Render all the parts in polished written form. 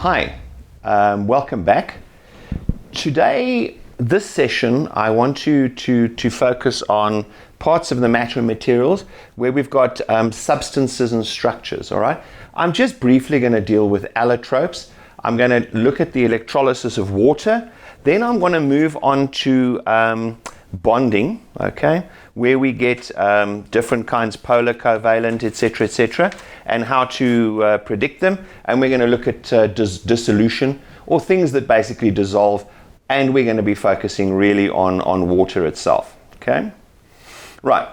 Hi, welcome back. Today, this session, I want to focus on parts of the matter and materials where we've got substances and structures, all right? I'm just briefly going to deal with allotropes. I'm going to look at the electrolysis of water. Then I'm going to move on to bonding, okay, where we get different kinds, polar, covalent, etc., and how to predict them. And we're going to look at dissolution, or things that basically dissolve, and we're going to be focusing really on water itself, okay? Right.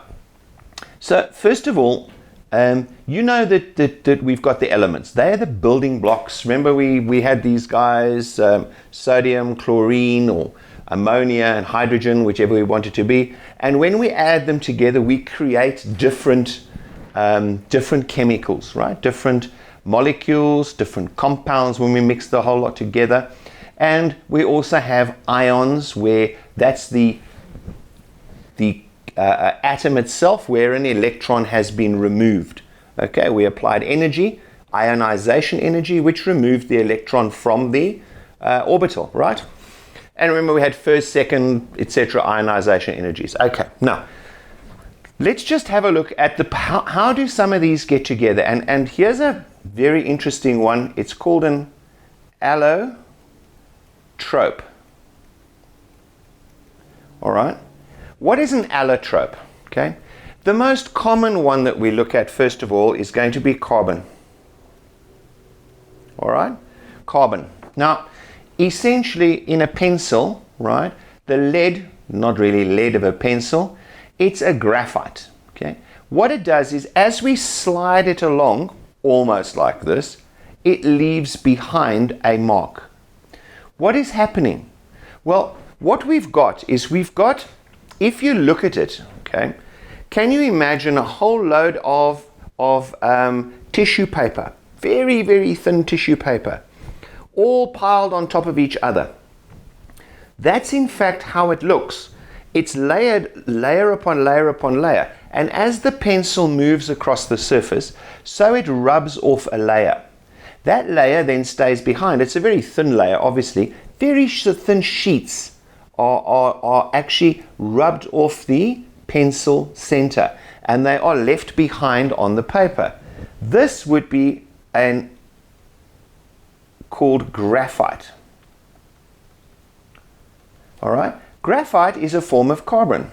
So first of all, you know that we've got the elements. They're the building blocks. Remember we had these guys, sodium, chlorine, or ammonia and hydrogen, whichever we want it to be. And when we add them together, we create different chemicals, right? Different molecules, different compounds when we mix the whole lot together. And we also have ions, where that's the atom itself, where an electron has been removed. Okay, we applied energy, ionization energy, which removed the electron from the orbital, right? And remember, we had first, second, etc. ionization energies. Okay, now let's just have a look at how do some of these get together. And here's a very interesting one. It's called an allotrope. All right. What is an allotrope? Okay. The most common one that we look at, first of all, is going to be carbon. All right. Carbon. Now, essentially, in a pencil, right, the lead, not really lead of a pencil, it's a graphite. Okay. What it does is, as we slide it along, almost like this, it leaves behind a mark. What is happening? Well, what we've got is if you look at it, okay, can you imagine a whole load of tissue paper, very, very thin tissue paper, all piled on top of each other? That's in fact how it looks. It's layered, layer upon layer upon layer. And as the pencil moves across the surface, so it rubs off a layer. That layer then stays behind. It's a very thin layer, obviously. Very thin sheets are actually rubbed off the pencil center, and they are left behind on the paper. This would be called graphite. All right, graphite is a form of carbon,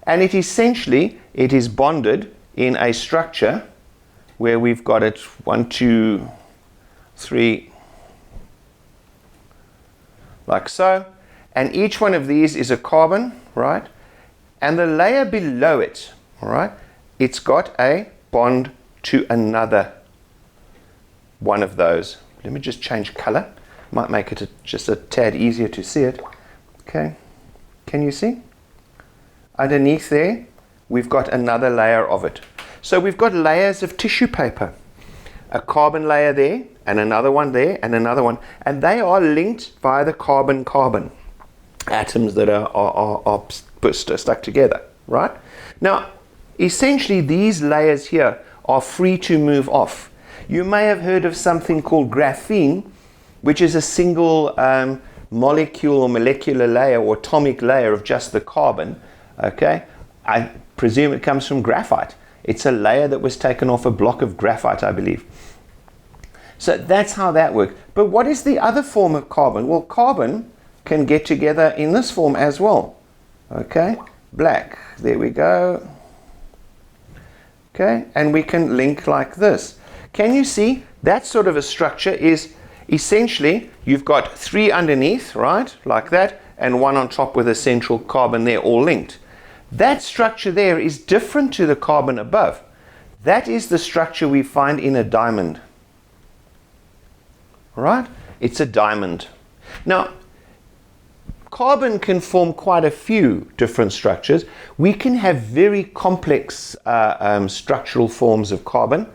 and it is bonded in a structure where we've got it 1, 2, 3, like so, and each one of these is a carbon, right? And the layer below it, all right, it's got a bond to another one of those. Let me just change color. Might make it just a tad easier to see it. Okay, can you see? Underneath there, we've got another layer of it. So we've got layers of tissue paper, a carbon layer there, and another one there, and another one, and they are linked by the carbon-carbon atoms that are stuck together, right? Now, essentially, these layers here are free to move off. You may have heard of something called graphene, which is a single molecule or molecular layer or atomic layer of just the carbon, okay? I presume it comes from graphite. It's a layer that was taken off a block of graphite, I believe. So that's how that works. But what is the other form of carbon? Well, carbon can get together in this form as well. Okay, black. There we go. Okay, and we can link like this. Can you see that sort of a structure is essentially you've got 3 underneath, right, like that, and 1 on top with a central carbon there, all linked. That structure there is different to the carbon above. That is the structure we find in a diamond. Right? It's a diamond. Now, carbon can form quite a few different structures. We can have very complex structural forms of carbon.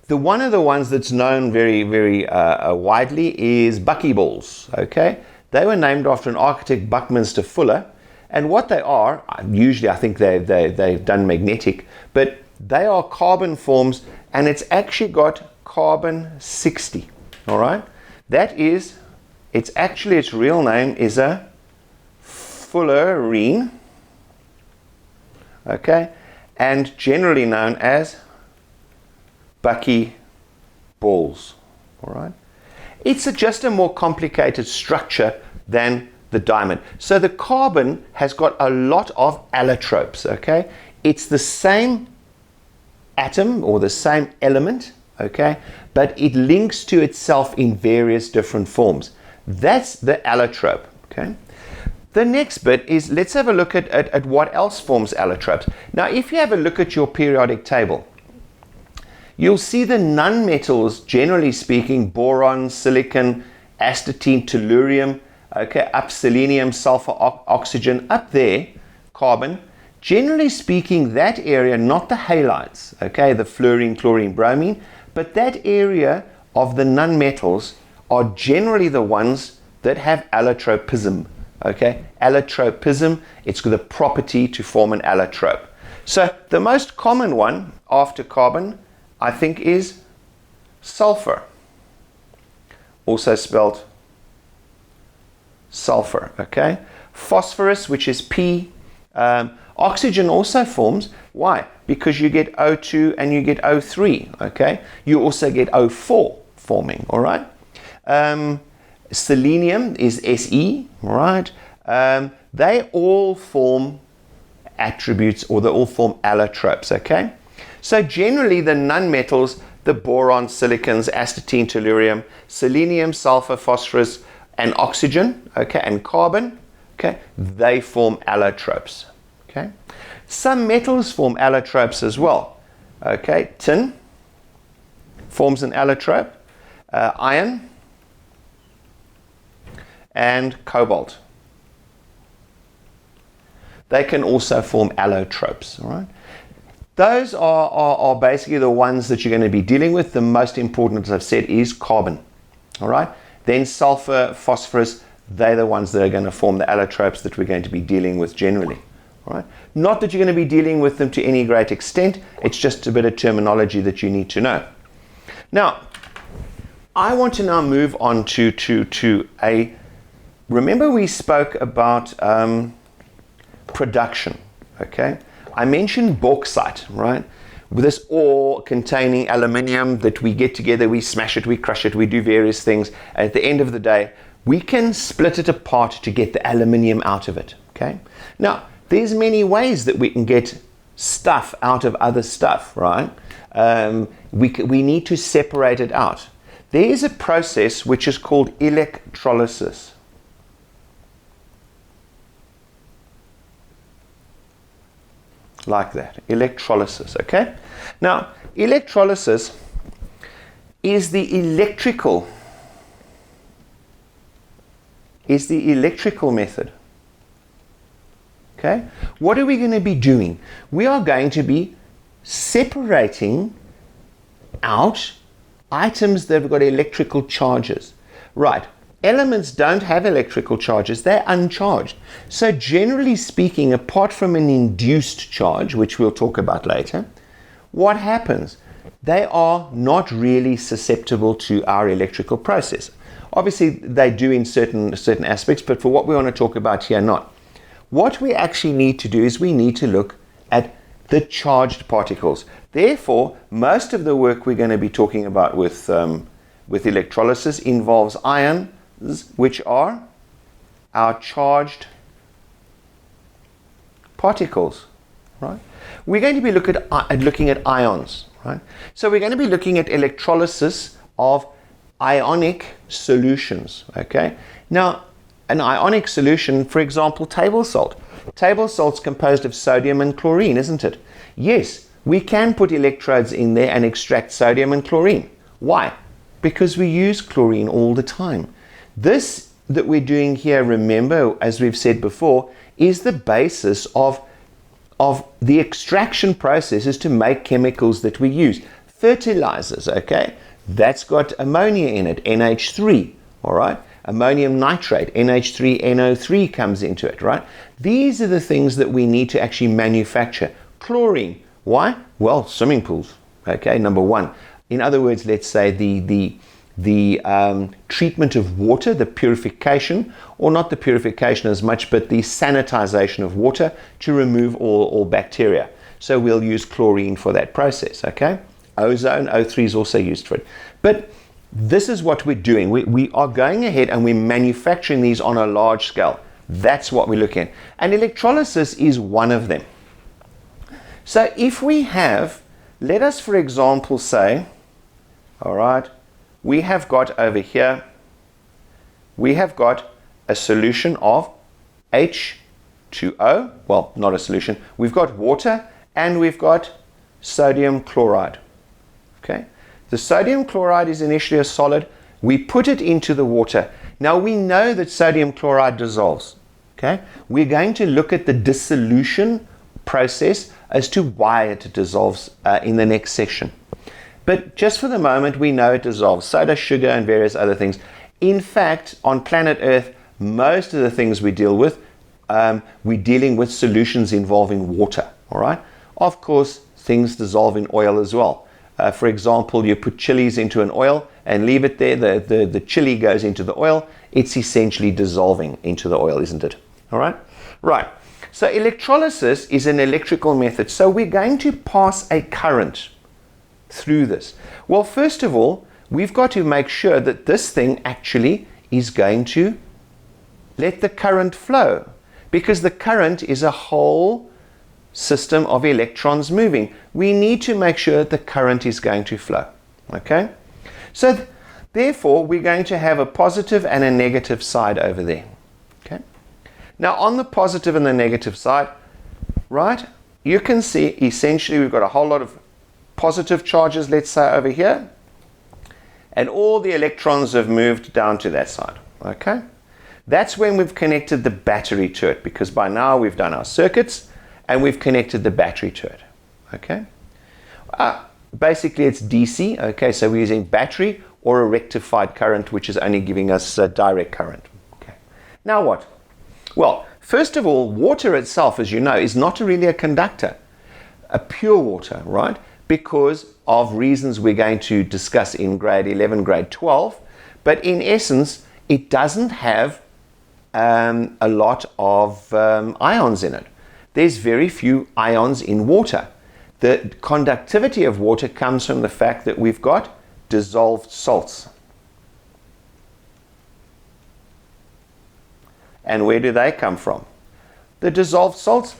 One of the ones that's known very, very widely is buckyballs. Okay? They were named after an architect, Buckminster Fuller. And what they are, usually I think they've done magnetic, but they are carbon forms, and it's actually got carbon 60. all right? That is, its real name is a Fullerene, okay, and generally known as buckyballs, all right? It's just a more complicated structure than the diamond. So the carbon has got a lot of allotropes, okay? It's the same atom or the same element, okay, but it links to itself in various different forms. That's the allotrope, okay? The next bit is, let's have a look at what else forms allotropes. Now, if you have a look at your periodic table, you'll see the nonmetals, generally speaking, boron, silicon, astatine, tellurium, okay, up selenium, sulfur, oxygen, up there, carbon. Generally speaking, that area, not the halides, okay, the fluorine, chlorine, bromine, but that area of the nonmetals are generally the ones that have allotropism, okay? Allotropism, it's got the property to form an allotrope. So the most common one after carbon, I think, is sulfur, also spelled sulfur, okay? Phosphorus, which is P. Oxygen also forms. Why? Because you get O2 and you get O3, okay? You also get O4 forming, all right? Selenium is Se, all right? They all form attributes, or they all form allotropes, okay? So generally the nonmetals, the boron, silicons, astatine, tellurium, selenium, sulfur, phosphorus, and oxygen, okay, and carbon, okay, they form allotropes, okay. Some metals form allotropes as well, okay. Tin forms an allotrope, iron, and cobalt. They can also form allotropes, all right. Those are basically the ones that you're going to be dealing with. The most important, as I've said, is carbon, all right. Then sulfur, phosphorus, they're the ones that are going to form the allotropes that we're going to be dealing with generally. All right? Not that you're going to be dealing with them to any great extent, it's just a bit of terminology that you need to know. Now, I want to now move on to remember we spoke about production, okay? I mentioned bauxite, right? With this ore containing aluminium that we get together, we smash it, we crush it, we do various things. And at the end of the day, we can split it apart to get the aluminium out of it, okay? Now, there's many ways that we can get stuff out of other stuff, right? We need to separate it out. There is a process which is called electrolysis. Like that, electrolysis, okay? Now, electrolysis is the electrical method, okay? What are we going to be doing? We are going to be separating out items that have got electrical charges, right? Elements don't have electrical charges, they're uncharged. So generally speaking, apart from an induced charge, which we'll talk about later, what happens? They are not really susceptible to our electrical process. Obviously, they do in certain aspects, but for what we want to talk about here, not. What we actually need to do is we need to look at the charged particles. Therefore, most of the work we're going to be talking about with electrolysis involves ions, which are our charged particles, right? We're going to be looking at ions, right? So we're going to be looking at electrolysis of ionic solutions, okay? Now, an ionic solution, for example, table salt. Table salt's composed of sodium and chlorine, isn't it? Yes, we can put electrodes in there and extract sodium and chlorine. Why? Because we use chlorine all the time. This that we're doing here, remember, as we've said before, is the basis of the extraction processes to make chemicals that we use. Fertilizers, okay? That's got ammonia in it, NH3, all right? Ammonium nitrate, NH3NO3 comes into it, right? These are the things that we need to actually manufacture. Chlorine, why? Well, swimming pools, okay, number one. In other words, let's say the the treatment of water, the purification, or not the purification as much, but the sanitization of water to remove all bacteria. So we'll use chlorine for that process, okay? Ozone, O3 is also used for it. But this is what we're doing. We are going ahead and we're manufacturing these on a large scale. That's what we're looking at. And electrolysis is one of them. So if we have, let us for example say, all right, we have got over here, we have got a solution of H2O, well, not a solution, we've got water and we've got sodium chloride, okay? The sodium chloride is initially a solid, we put it into the water. Now we know that sodium chloride dissolves, okay? We're going to look at the dissolution process as to why it dissolves in the next section. But just for the moment, we know it dissolves soda, sugar, and various other things. In fact, on planet Earth, most of the things we deal with, we're dealing with solutions involving water, all right? Of course, things dissolve in oil as well. For example, you put chilies into an oil and leave it there, the chili goes into the oil, it's essentially dissolving into the oil, isn't it? All right? Right. So electrolysis is an electrical method. So we're going to pass a current through this. Well, first of all, we've got to make sure that this thing actually is going to let the current flow, because the current is a whole system of electrons moving. We need to make sure the current is going to flow, okay? So therefore, we're going to have a positive and a negative side over there, okay? Now, on the positive and the negative side, right, you can see essentially we've got a whole lot of positive charges, let's say over here, and all the electrons have moved down to that side, okay? That's when we've connected the battery to it, because by now we've done our circuits and we've connected the battery to it, okay? Basically it's DC, okay, so we're using battery or a rectified current, which is only giving us a direct current, okay? Now what? Well, first of all, water itself, as you know, is not really a conductor, a pure water, right? Because of reasons we're going to discuss in grade 11, grade 12, but in essence, it doesn't have a lot of ions in it. There's very few ions in water. The conductivity of water comes from the fact that we've got dissolved salts. And where do they come from? The dissolved salts.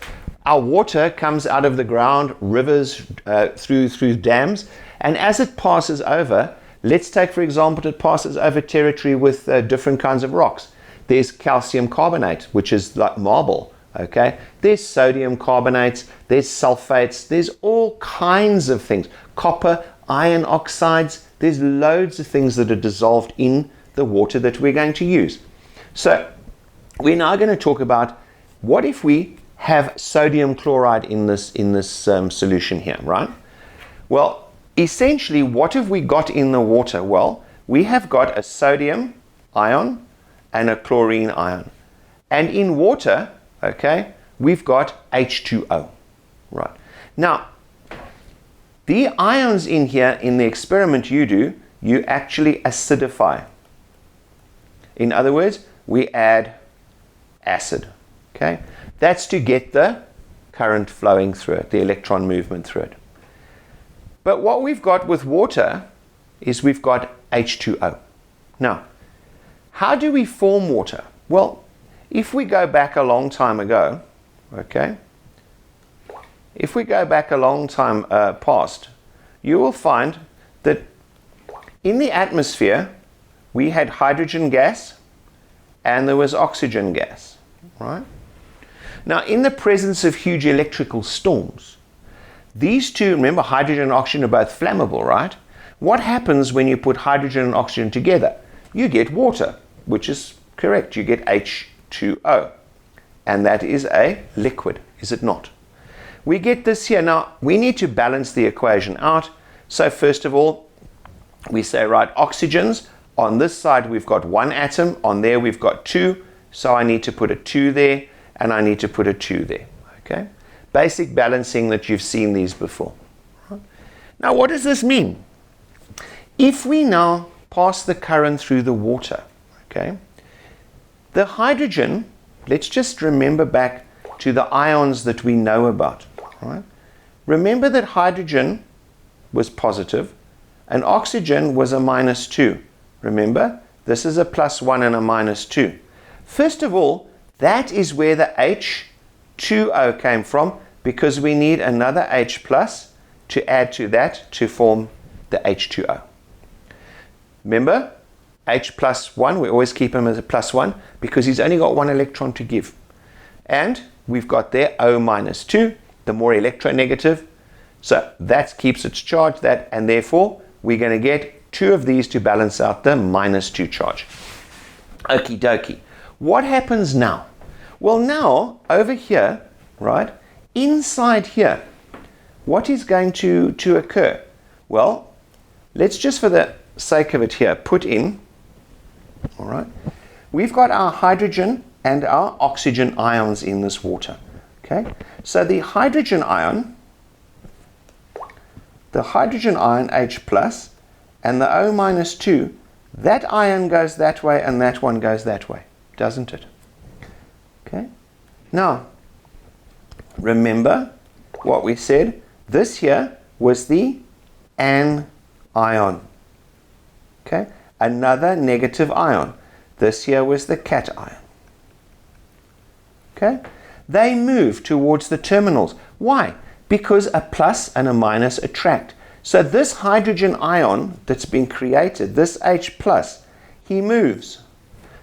Our water comes out of the ground, rivers, through dams, and as it passes over, let's take for example, it passes over territory with different kinds of rocks. There's calcium carbonate, which is like marble, okay? There's sodium carbonates, there's sulfates, there's all kinds of things. Copper, iron oxides, there's loads of things that are dissolved in the water that we're going to use. So we're now going to talk about what if we have sodium chloride in this solution here, right? Well, essentially, what have we got in the water? Well, we have got a sodium ion and a chlorine ion. And in water, okay, we've got H2O, right? Now, the ions in here, in the experiment you do, you actually acidify. In other words, we add acid, okay? That's to get the current flowing through it, the electron movement through it. But what we've got with water is we've got H2O. Now, how do we form water? Well, if we go back a long time ago, okay, if we go back a long time past, you will find that in the atmosphere, we had hydrogen gas and there was oxygen gas, right? Now, in the presence of huge electrical storms, these two, remember hydrogen and oxygen are both flammable, right? What happens when you put hydrogen and oxygen together? You get water, which is correct. You get H2O. And that is a liquid, is it not? We get this here. Now, we need to balance the equation out. So first of all, we say, right, oxygens, on this side we've got one atom, on there we've got two, so I need to put a 2 there, and I need to put a 2 there, okay? Basic balancing that you've seen these before. Now, what does this mean? If we now pass the current through the water. Okay. The hydrogen, let's just remember back to the ions that we know about. Right? Remember that hydrogen was positive and oxygen was a -2. Remember, this is a +1 and a -2. First of all, that is where the H2O came from, because we need another H plus to add to that to form the H2O. Remember, H plus 1, we always keep him as a +1 because he's only got one electron to give. And we've got there O -2, the more electronegative. So that keeps its charge, and therefore we're going to get 2 of these to balance out the -2 charge. Okie dokie. What happens now? Well, now over here, right, inside here, what is going to occur? Well, let's just, for the sake of it here, put in, all right, we've got our hydrogen and our oxygen ions in this water. Okay, so the hydrogen ion H plus, and the O -2, that ion goes that way and that one goes that way, doesn't it? Okay. Now, remember what we said. This here was the anion. Okay. Another negative ion. This here was the cation. Okay. They move towards the terminals. Why? Because a plus and a minus attract. So this hydrogen ion that's been created, this H plus, he moves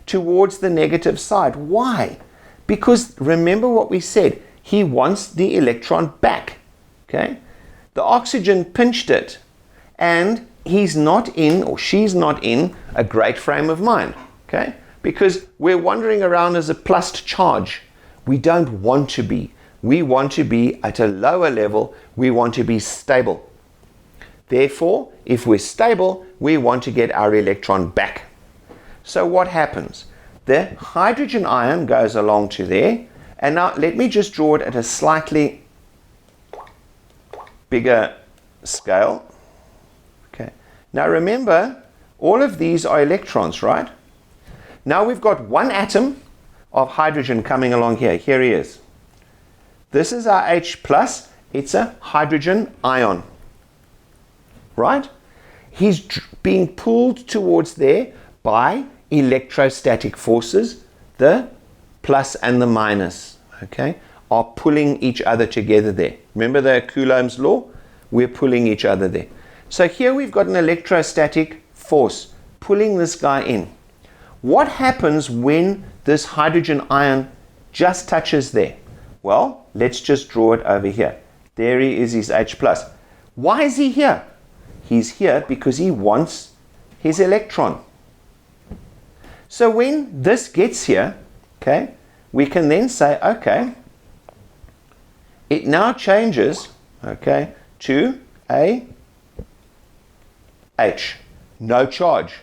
towards the negative side. Why? Because remember what we said, he wants the electron back. Okay? The oxygen pinched it, and he's not in, or she's not in, a great frame of mind. Okay? Because we're wandering around as a plus charge. We don't want to be. We want to be at a lower level. We want to be stable. Therefore, if we're stable, we want to get our electron back. So what happens? The hydrogen ion goes along to there. And now let me just draw it at a slightly bigger scale. Okay. Now remember, all of these are electrons, right? Now we've got one atom of hydrogen coming along here. Here he is. This is our H plus. It's a hydrogen ion. Right? He's being pulled towards there by electrostatic forces. The plus and the minus, okay, are pulling each other together there. Remember the Coulomb's law? We're pulling each other there. So here we've got an electrostatic force pulling this guy in. What happens when this hydrogen ion just touches there? Well, let's just draw it over here. There he is, his H plus. Why is he here? He's here because he wants his electron. So when this gets here, okay, we can then say, okay, it now changes, okay, to a H, no charge.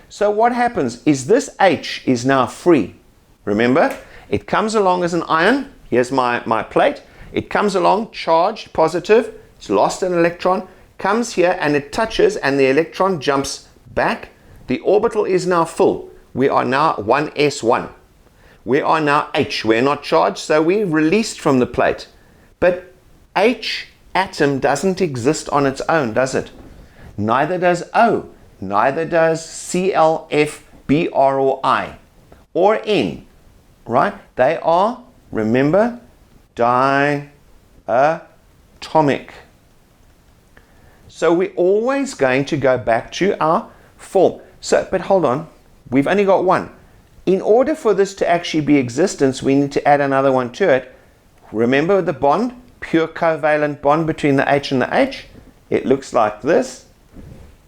So what happens is this H is now free. Remember, it comes along as an ion. Here's my plate. It comes along charged, positive. It's lost an electron. Comes here and it touches and the electron jumps back. The orbital is now full. We are now 1s1. We are now H. We're not charged, so we're released from the plate. But H atom doesn't exist on its own, does it? Neither does O. Neither does Cl, F, Br, or I, or N. Right? They are, remember, diatomic. So we're always going to go back to our form. So, but hold on, we've only got one. In order for this to actually be existence, we need to add another one to it. Remember the bond, pure covalent bond between the H and the H? It looks like this,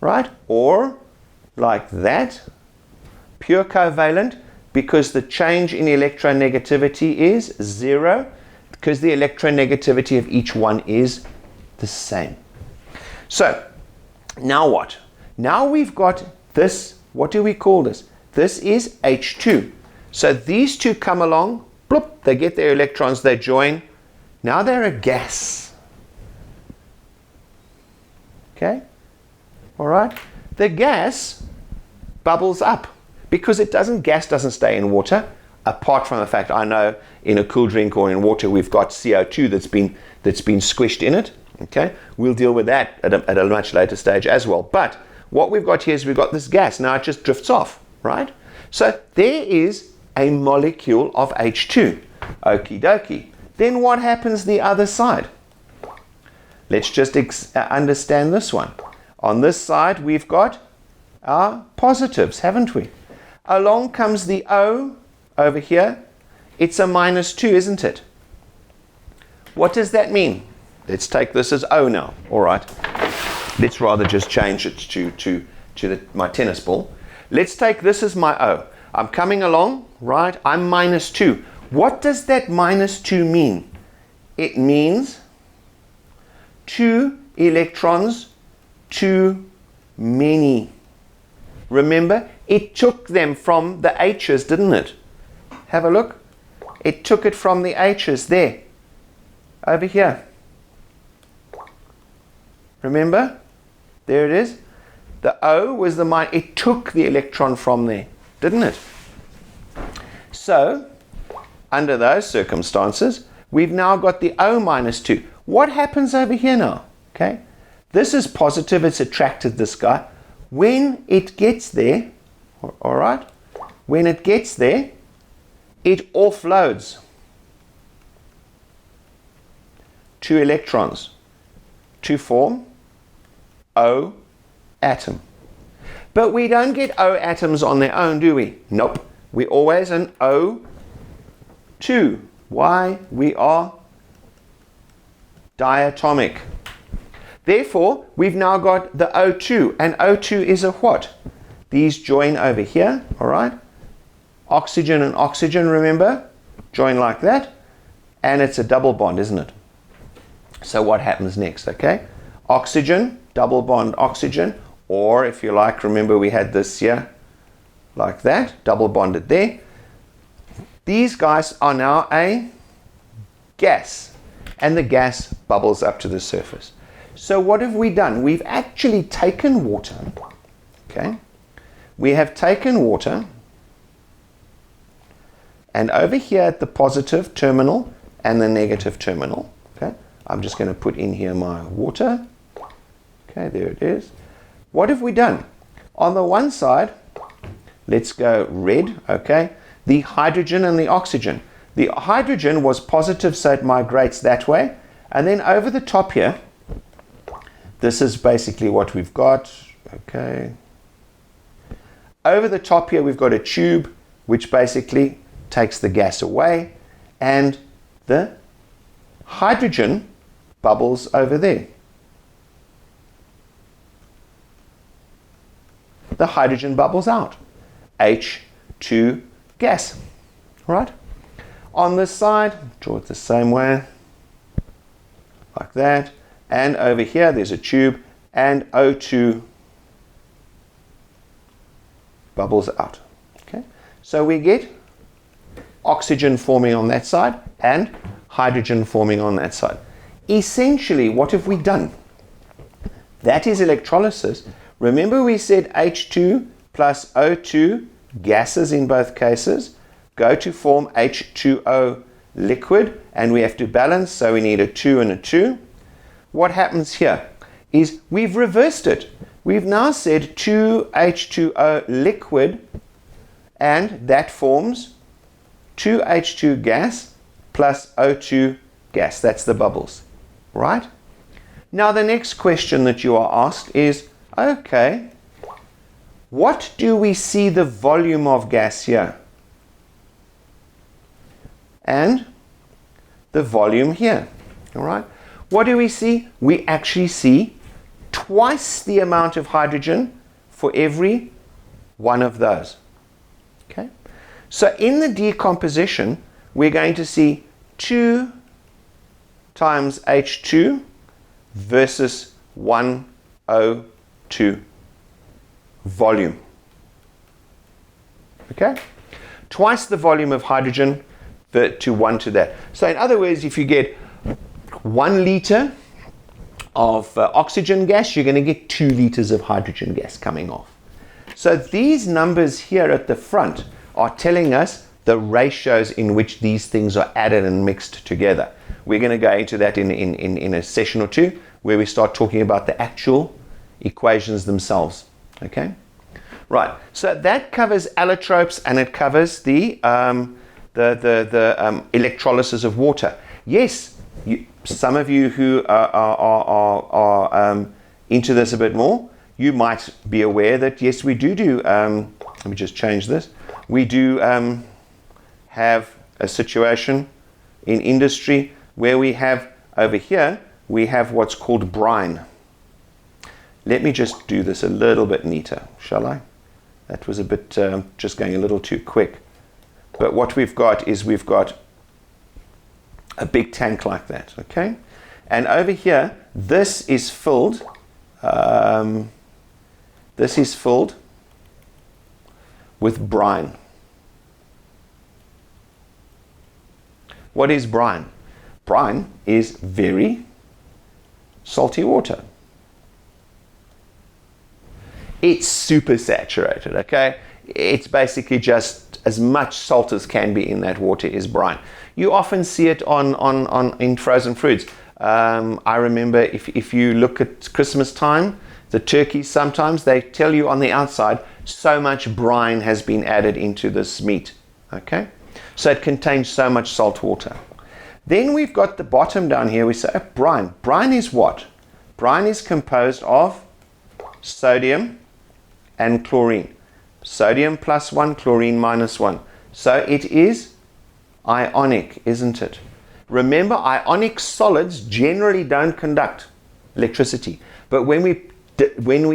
right? Or like that, pure covalent, because the change in electronegativity is 0, because the electronegativity of each one is the same. So, now what? Now we've got this, what do we call this? This is H2. So these two come along, bloop, they get their electrons, they join. Now they're a gas. Okay? All right? The gas bubbles up because gas doesn't stay in water, apart from the fact I know in a cool drink or in water we've got CO2 that's been squished in it. Okay, we'll deal with that at a much later stage as well. But what we've got here is we've got this gas. Now it just drifts off, right? So there is a molecule of H2. Okie dokie. Then what happens the other side? Let's just understand this one. On this side, we've got our positives, haven't we? Along comes the O over here. It's a -2, isn't it? What does that mean? Let's take this as O now. All right. Let's rather just change it to my tennis ball. Let's take this as my O. I'm coming along, right? I'm -2. What does that -2 mean? It means 2 electrons too many. Remember, it took them from the H's, didn't it? Have a look. It took it from the H's there. Over here. Remember? There it is. The O was the it took the electron from there, didn't it? So, under those circumstances, we've now got the O -2. What happens over here now? Okay, this is positive. It's attracted this guy. When it gets there, all right, when it gets there, it offloads 2 electrons to form O atom. But we don't get O atoms on their own, do we? Nope. We always an O2. Why? We are diatomic. Therefore, we've now got the O2, and O2 is a what? These join over here, all right? Oxygen and oxygen, remember? Join like that, and it's a double bond, isn't it? So what happens next, okay? Oxygen, double bond oxygen, or if you like, remember we had this here, like that, double bonded there. These guys are now a gas, and the gas bubbles up to the surface. So what have we done? We've actually taken water, okay? We have taken water, and over here at the positive terminal and the negative terminal, okay? I'm just going to put in here my water. Okay, there it is. What have we done? On the one side, let's go red, okay? The hydrogen and the oxygen. The hydrogen was positive, so it migrates that way. And then over the top here, this is basically what we've got, okay? Over the top here, we've got a tube, which basically takes the gas away, and the hydrogen bubbles over there. The hydrogen bubbles out. H2 gas, right? On this side, draw it the same way, like that. And over here, there's a tube, and O2 bubbles out. Okay, so we get oxygen forming on that side and hydrogen forming on that side. Essentially, what have we done? That is electrolysis. Remember we said H2 plus O2, gases in both cases, go to form H2O liquid, and we have to balance, so we need a 2 and a 2. What happens here is we've reversed it. We've now said 2H2O liquid, and that forms 2H2 gas plus O2 gas. That's the bubbles, right? Now the next question that you are asked is, okay, what do we see the volume of gas here? And the volume here, all right? What do we see? We actually see twice the amount of hydrogen for every one of those, okay? So in the decomposition, we're going to see 2 times H2 versus 1 O2 volume, okay? Twice the volume of hydrogen to 1 to that. So in other words, if you get 1 liter of oxygen gas, you're going to get 2 liters of hydrogen gas coming off. So these numbers here at the front are telling us the ratios in which these things are added and mixed together. We're going to go into that in a session or two, where we start talking about the actual equations themselves. Okay, right. So that covers allotropes, and it covers the electrolysis of water. Yes, some of you who are into this a bit more, you might be aware that yes, we do. Let me just change this. We do have a situation in industry where we have over here, we have what's called brine. Let me just do this a little bit neater, shall I? That was a bit just going a little too quick. But what we've got is we've got a big tank like that, okay? And over here, this is filled. This is filled with brine. What is brine? Brine is very salty water. It's super saturated, okay? It's basically just as much salt as can be in that water is brine. You often see it in frozen fruits. I remember if you look at Christmas time, the turkeys, sometimes they tell you on the outside, so much brine has been added into this meat, okay? So it contains so much salt water. Then we've got the bottom down here, we say brine. Brine is what? Brine is composed of sodium and chlorine. Sodium plus 1, chlorine minus 1. So it is ionic, isn't it? Remember, ionic solids generally don't conduct electricity. But when we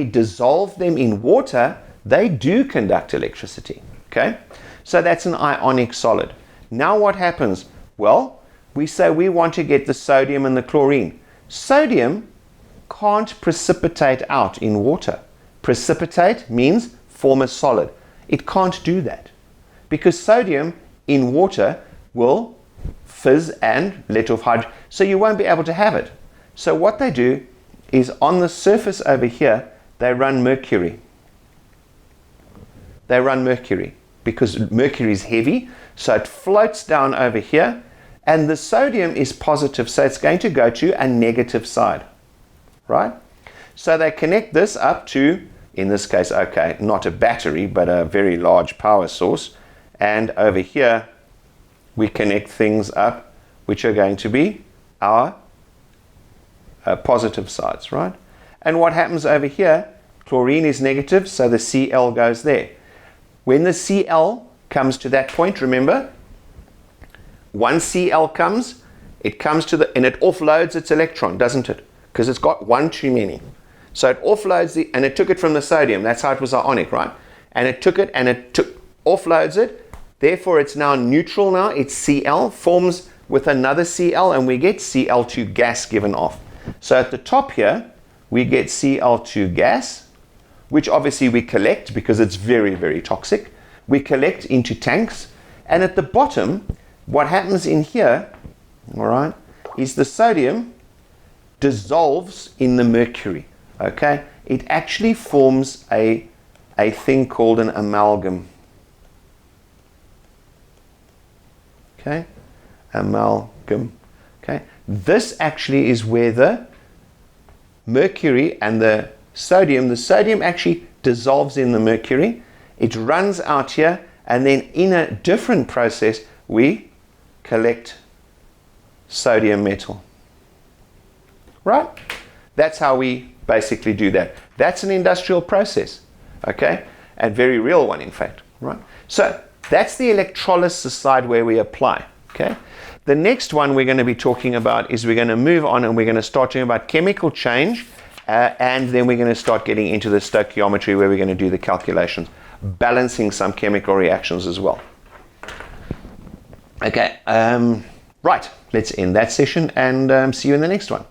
dissolve them in water, they do conduct electricity. Okay? So that's an ionic solid. Now what happens? Well, we say we want to get the sodium and the chlorine. Sodium can't precipitate out in water. Precipitate means form a solid. It can't do that because sodium in water will fizz and let off hydrogen, so you won't be able to have it. So what they do is on the surface over here, they run mercury. They run mercury because mercury is heavy, so it floats down over here, and the sodium is positive, so it's going to go to a negative side, right? So they connect this up to, in this case, okay, not a battery, but a very large power source. And over here, we connect things up, which are going to be our positive sides, right? And what happens over here, chlorine is negative, so the Cl goes there. When the Cl comes to that point, remember, one Cl comes, it comes to and it offloads its electron, doesn't it? Because it's got one too many. So it offloads and it took it from the sodium. That's how it was ionic, right? And it took it and offloads it. Therefore, it's now neutral now. It's Cl, forms with another Cl, and we get Cl2 gas given off. So at the top here, we get Cl2 gas, which obviously we collect because it's very, very toxic. We collect into tanks. And at the bottom, what happens in here, all right, is the sodium dissolves in the mercury. Okay, it actually forms a thing called an amalgam. Okay, amalgam. Okay, this actually is where the mercury and the sodium actually dissolves in the mercury. It runs out here, and then in a different process, we collect sodium metal. Right? That's how we basically do that. That's an industrial process, okay? A very real one, in fact, right? So that's the electrolysis side where we apply, okay? The next one we're going to be talking about is we're going to move on and we're going to start talking about chemical change, and then we're going to start getting into the stoichiometry where we're going to do the calculations, balancing some chemical reactions as well. Okay, right, let's end that session and see you in the next one.